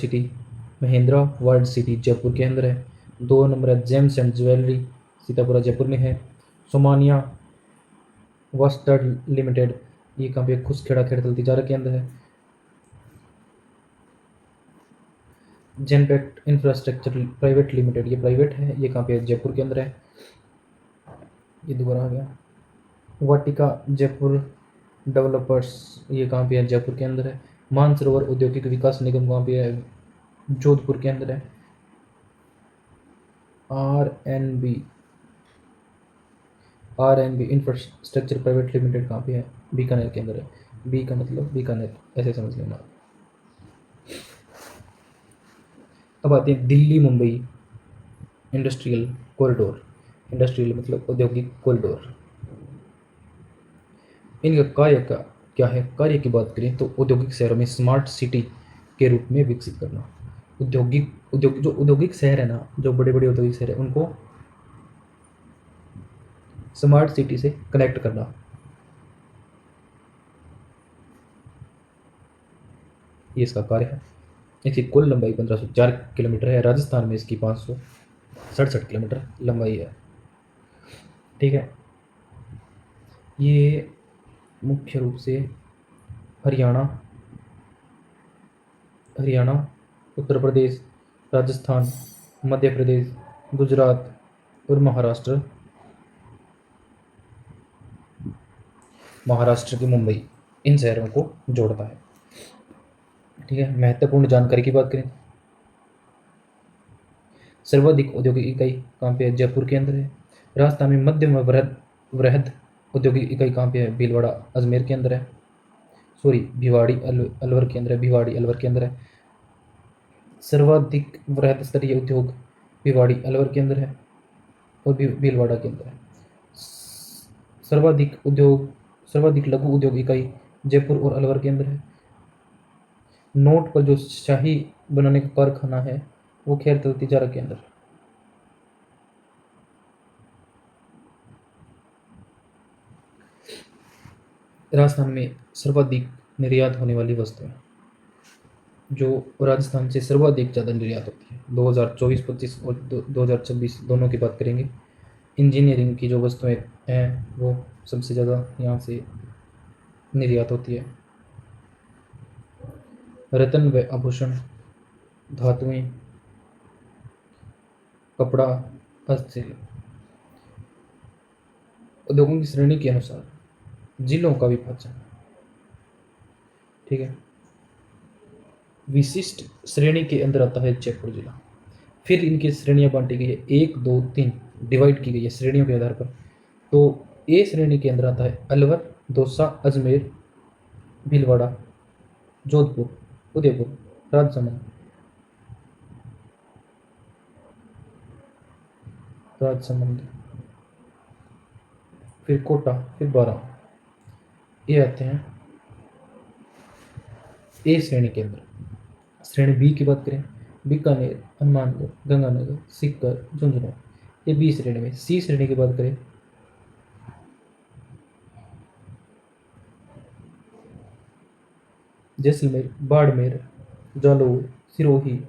A: सिटी जयपुर के अंदर है। 2 नंबर है James and jewellery Sitapura Jaipur में है। सोमानिया वस्टर्ड लिमिटेड, ये कहाँ पे? खुसखेड़ा खेड़तल तिजारा के अंदर है। जेनपेक्ट इंफ्रास्ट्रक्चर प्राइवेट लिमिटेड, ये प्राइवेट है, ये कहाँ पे? जयपुर के अंदर है। ये दोबारा आ गया। वाटिका जयपुर डेवलपर्स, ये कहाँ पे है? जयपुर के अंदर है। मानसरोवर औद्योगिक विकास निगम कहाँ पे है? जोधपुर के अंदर है। RNB RNB infrastructure private limited कहाँ पे है? बीकानेर के अंदर है। बी का मतलब बीकानेर, ऐसे समझ लेना। अब आते हैं Delhi Mumbai industrial corridor. Industrial मतलब औद्योगिक कॉरिडोर। इनका कार्य का क्या है? कार्य की बात करें तो औद्योगिक शहरों में स्मार्ट सिटी के रूप में विकसित करना। जो औद्योगिक शहर है ना, जो बड़े बड़े औद्योगिक शहर है, उनको स्मार्ट सिटी से कनेक्ट करना। ये इसका कार्य है। इसकी कुल लंबाई 1504 किलोमीटर है। राजस्थान में इसकी 567 किलोमीटर लंबाई है। ठीक है, ये मुख्य रूप से हरियाणा, उत्तर प्रदेश, राजस्थान, मध्य प्रदेश, गुजरात और महाराष्ट्र की मुंबई, इन शहरों को जोड़ता है। ठीक है, महत्वपूर्ण जानकारी की बात करें, सर्वाधिक औद्योगिक इकाई कहाँ पे है? जयपुर के अंदर है। राजस्थान में मध्यम व वृहद औद्योगिक इकाई कहाँ पे है? भीलवाड़ा अजमेर के अंदर है। सॉरी, भिवाड़ी अलवर के अंदर है। भिवाड़ी अलवर के अंदर है। सर्वाधिक वृहद स्तरीय उद्योग भिवाड़ी अलवर के अंदर है और भीलवाड़ा के अंदर है। सर्वाधिक लघु उद्योग इकाई जयपुर और अलवर के अंदर है। नोट पर जो शाही बनाने का कारखाना है वो खैरतल तिजारा के अंदर है। राजस्थान में सर्वाधिक निर्यात होने वाली वस्तुएं, जो राजस्थान से सर्वाधिक ज़्यादा निर्यात होती है 2024-25 और 2026 दोनों की बात करेंगे। इंजीनियरिंग की जो वस्तुएं हैं वो सबसे ज़्यादा यहाँ से निर्यात होती है। रत्न व आभूषण, धातुएं, कपड़ा, हस्तशिल्प। उद्योगों की श्रेणी के अनुसार जिलों का विभाजन। ठीक है, विशिष्ट श्रेणी के अंदर आता है जयपुर जिला। फिर इनकी श्रेणियां बांटी गई है, 1, 2, 3 डिवाइड की गई है श्रेणियों के आधार पर। तो ए श्रेणी के अंदर आता है अलवर, दौसा, अजमेर, भीलवाड़ा, जोधपुर, उदयपुर, राजसमंद, फिर कोटा, फिर बारां, ये आते हैं ए श्रेणी के अंदर। श्रेणी बी की बात करें, बीकानेर, हनुमानगढ़, गंगानगर, सीकर, झुंझुनू, ये बी श्रेणी में। सी श्रेणी की बात करें, जैसलमेर, बाड़मेर, जालौर, सिरोही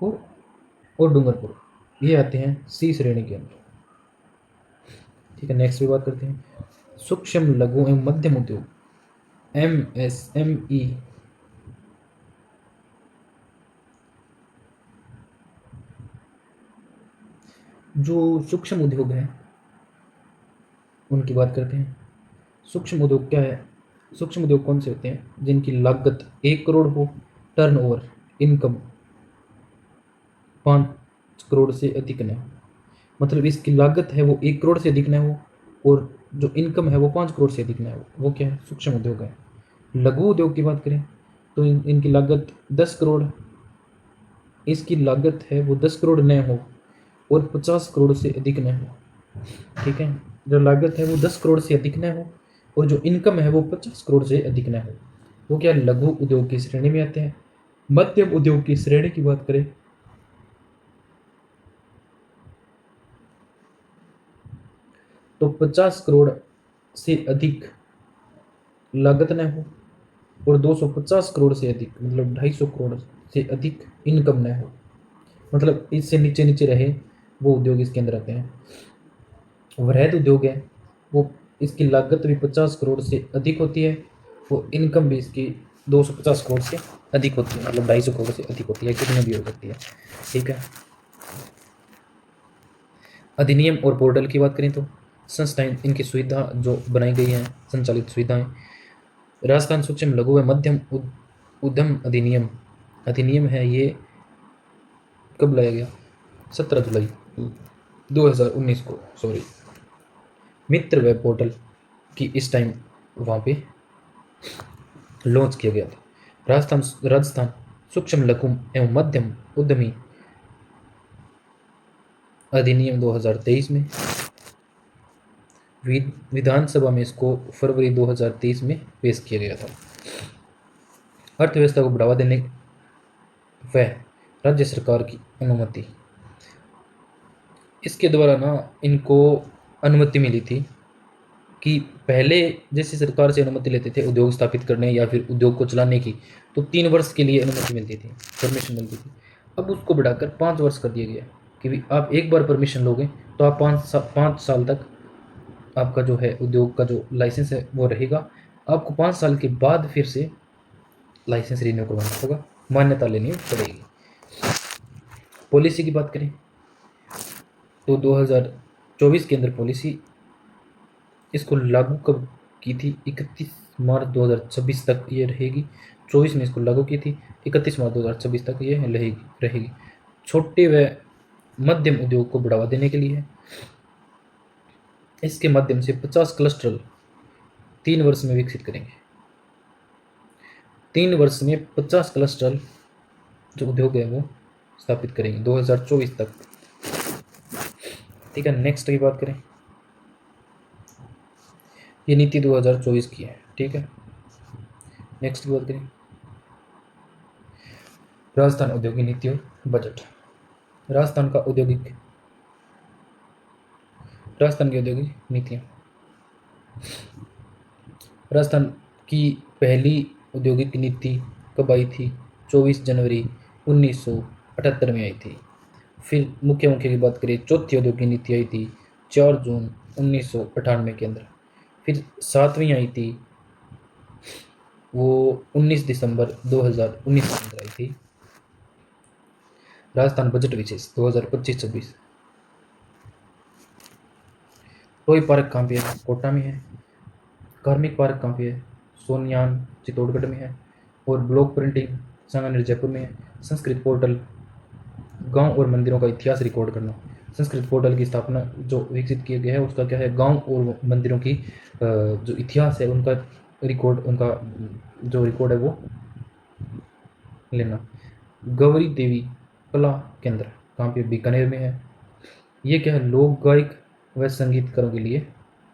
A: और डूंगरपुर, ये आते हैं सी श्रेणी के अंदर। ठीक है, नेक्स्ट भी बात करते हैं सूक्ष्म लघु एवं मध्यम उद्योग, MSME। जो सूक्ष्म उद्योग है उनकी बात करते हैं। सूक्ष्म उद्योग क्या है? सूक्ष्म उद्योग कौन से होते हैं? जिनकी लागत 1 करोड़ हो, टर्नओवर इनकम 5 करोड़ से अधिक न हो। मतलब इसकी लागत है वो 1 करोड़ से अधिक न हो और जो इनकम है वो 5 करोड़ से अधिक न हो, वो क्या है? सूक्ष्म उद्योग है। लघु उद्योग की बात करें तो इनकी लागत 10 करोड़, इसकी लागत है वो 10 करोड़ न हो और 50 करोड़ से अधिक न हो। ठीक है, जो लागत है वो 10 करोड़ से अधिक न हो और जो इनकम है वो 50 करोड़ से अधिक न हो, वो क्या लघु उद्योग की श्रेणी में आते हैं। मध्यम उद्योग की श्रेणी की बात करें तो 50 करोड़ से अधिक लागत न हो और 250 करोड़ से अधिक, मतलब 250 करोड़ से अधिक इनकम न हो, मतलब इससे नीचे नीचे रहे, वो उद्योग इसके अंदर आते हैं। वृहद उद्योग है वो, इसकी लागत भी 50 करोड़ से अधिक होती है, वो इनकम भी इसकी 250 करोड़ से अधिक होती है, मतलब 250 करोड़ से अधिक होती है, कितनी भी हो सकती है। ठीक है, अधिनियम और पोर्टल की बात करें तो संस्थाएं, इनकी सुविधा जो बनाई गई हैं, संचालित सुविधाएं। राजस्थान सूक्ष्म लघु व मध्यम उद्यम अधिनियम है, ये कब लाया गया? 17 जुलाई 2019 को, सॉरी मित्र वेब पोर्टल की इस टाइम वहाँ पे लॉन्च किया गया था। राजस्थान सूक्ष्म लघु एवं मध्यम उद्यमी अधिनियम 2023 में, विधानसभा में इसको फरवरी 2023 में पेश किया गया था। अर्थव्यवस्था को बढ़ावा देने व राज्य सरकार की अनुमति, इसके द्वारा ना इनको अनुमति मिली थी कि पहले जैसे सरकार से अनुमति लेते थे उद्योग स्थापित करने या फिर उद्योग को चलाने की, तो 3 वर्ष के लिए अनुमति मिलती थी, परमिशन मिलती थी। अब उसको बढ़ाकर 5 वर्ष कर दिया गया कि भी आप एक बार परमिशन लोगे तो आप 5 साल तक आपका जो है उद्योग का जो लाइसेंस है वो रहेगा। आपको 5 साल के बाद फिर से लाइसेंस रिन्यू करवाना होगा, मान्यता लेनी पड़ेगी। पॉलिसी की बात करें तो 2024 के अंदर पॉलिसी इसको लागू कब की थी? 31 मार्च 2026 तक ये रहेगी। 24 में इसको लागू की थी, 31 मार्च 2026 तक ये रहेगी। छोटे व मध्यम उद्योग को बढ़ावा देने के लिए इसके माध्यम से 50 क्लस्टर 3 वर्ष में विकसित करेंगे। 3 वर्ष में 50 क्लस्टर जो उद्योग है वो स्थापित करेंगे 2024 तक। ठीक है, नेक्स्ट की बात करें, ये नीति 2024 की है। ठीक है, नेक्स्ट की बात करें, राजस्थान औद्योगिक नीति और बजट। राजस्थान की औद्योगिक नीतियाँ। राजस्थान की पहली औद्योगिक नीति कब आई थी? 24 जनवरी 1978 में आई थी। फिर मुख्य की बात करें, चौथी औद्योगिक नीति आई थी 4 जून 1998 के अंदर। फिर 7वीं आई थी वो 19 दिसंबर 2019 के अंदर आई थी। राजस्थान बजट विशेष 2025-26। टॉय पार्क कहाँ पे है? कोटा में है। कार्मिक पार्क कहाँ पे है? सोनियान चित्तौड़गढ़ में है। और ब्लॉक प्रिंटिंग सांगानेर जयपुर में है। संस्कृत पोर्टल, गांव और मंदिरों का इतिहास रिकॉर्ड करना। संस्कृत पोर्टल की स्थापना जो विकसित किया गया है उसका क्या है? गांव और मंदिरों की जो इतिहास है उनका रिकॉर्ड, उनका जो रिकॉर्ड है वो लेना। गौरी देवी कला केंद्र कहाँ पे? बीकानेर में है। ये क्या है? लोक गायक व संगीतकारों के लिए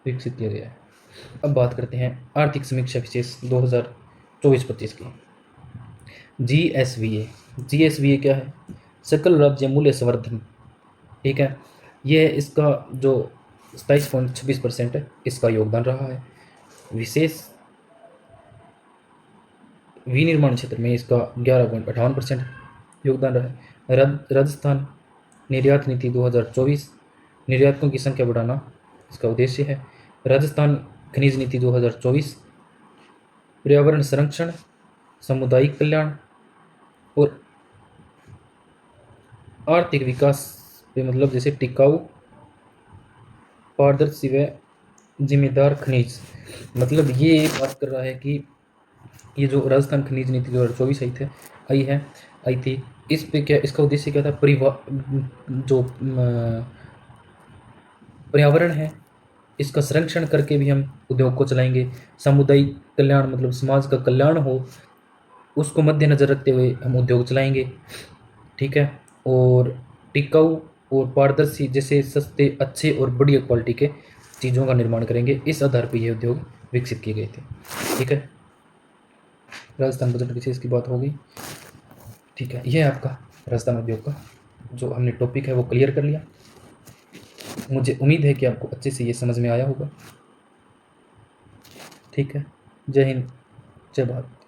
A: विकसित किया गया है। अब बात करते हैं आर्थिक समीक्षा विशेष 2024-25 की। GSVA क्या है? सकल राज्य मूल्य संवर्धन। ठीक है, यह इसका जो 27.26% है इसका योगदान रहा है। विशेष विनिर्माण क्षेत्र में इसका 11.58% योगदान रहा है। राजस्थान निर्यात नीति 2024, निर्यातकों की संख्या बढ़ाना इसका उद्देश्य है। राजस्थान खनिज नीति 2024, पर्यावरण संरक्षण, सामुदायिक कल्याण और आर्थिक विकास पे, मतलब जैसे टिकाऊ, पारदर्शी व जिम्मेदार खनिज। मतलब ये बात कर रहा है कि ये जो राजस्थान खनिज नीति 2024 आई थी, इस पे क्या, इसका उद्देश्य क्या था? जो पर्यावरण है इसका संरक्षण करके भी हम उद्योग को चलाएंगे। सामुदायिक कल्याण, मतलब समाज का कल्याण हो उसको मद्देनजर रखते हुए हम उद्योग चलाएंगे। ठीक है, और टिकाऊ और पारदर्शी, जैसे सस्ते, अच्छे और बढ़िया क्वालिटी के चीज़ों का निर्माण करेंगे। इस आधार पर ये उद्योग विकसित किए गए थे। ठीक है, राजस्थान बजट विशेष की बात होगी। ठीक है, यह आपका राजस्थान उद्योग का जो हमने टॉपिक है वो क्लियर कर लिया। मुझे उम्मीद है कि आपको अच्छे से ये समझ में आया होगा। ठीक है, जय हिंद, जय भारत।